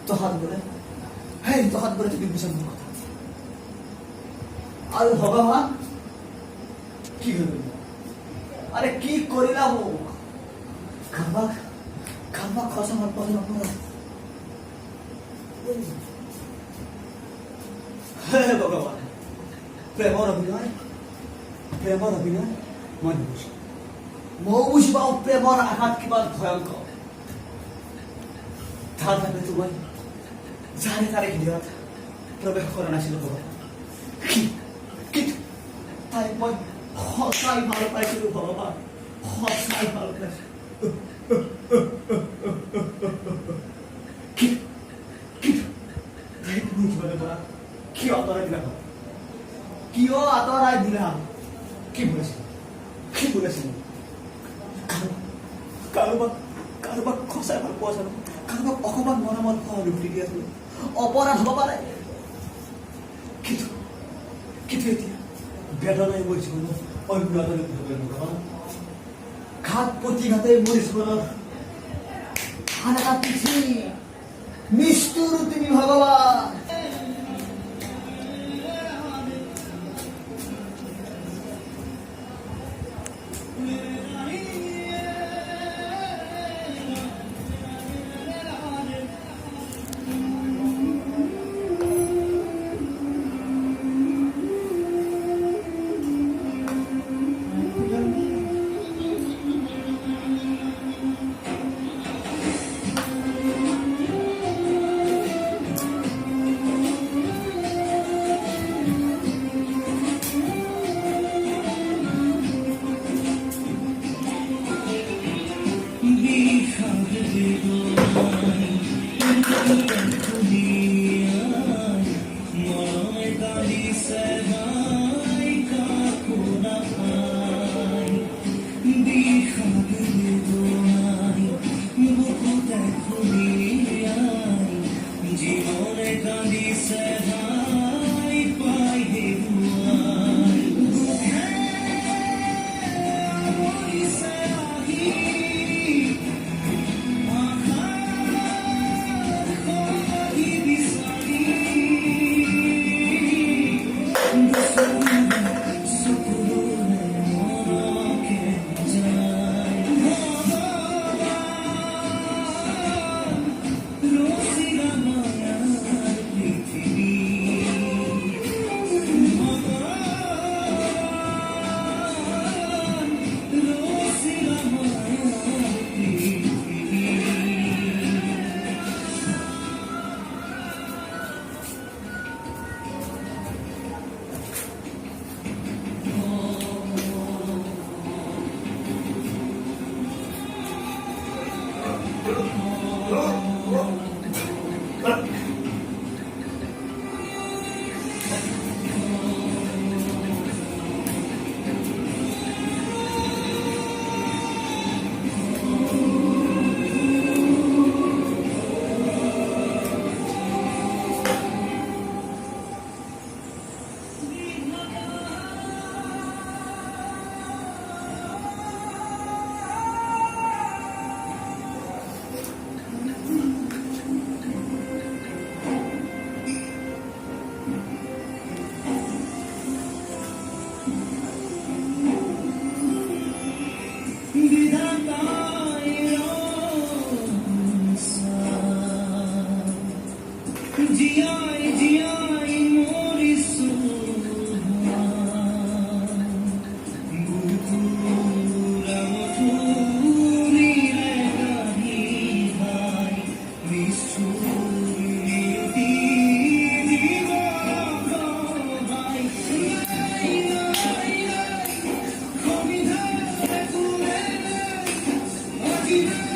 তো হাত বলে হ্যাঁ তো হাত বলে তুমি বুঝার কথা আর ভগবান কি হইল আরে কি করিলাম খাম্বা খাম্বা খসা মার পরে আপনারা হে ভগবান প্রেমর অভিনয় মন বুঝি মই বুঝিবা প্রেমর আঘাত কিমান ভয়ঙ্কর তাৰ বাবে তোমাক যাৰে তাৰে হৃদয়ত প্ৰৱেশ কৰা নাছিলো ভগৱান কিন্তু তাই মই সঁচাই ভাল পাইছিলো ভগৱান সঁচাই ভাল পাইছিলো তাই তুমি জীৱনৰ পৰা কিয় আঁতৰাই দিলা কিয় আঁতৰাই দিলা কি বলেছিল কাৰোবাক সঁচাই ভাল পোৱা জানো কাৰোবাক অকমান মৰমত লুটি দি আছিলো অপৰাধ হ'ব পাৰে কিন্তু এতিয়া বেদনাই মোৰ জীৱনত অন্য ঘাট প্ৰতিঘাতে মোৰ জীৱনত আন এটা পিঠি নিষ্ঠুৰ তুমি ভগৱান Thank you.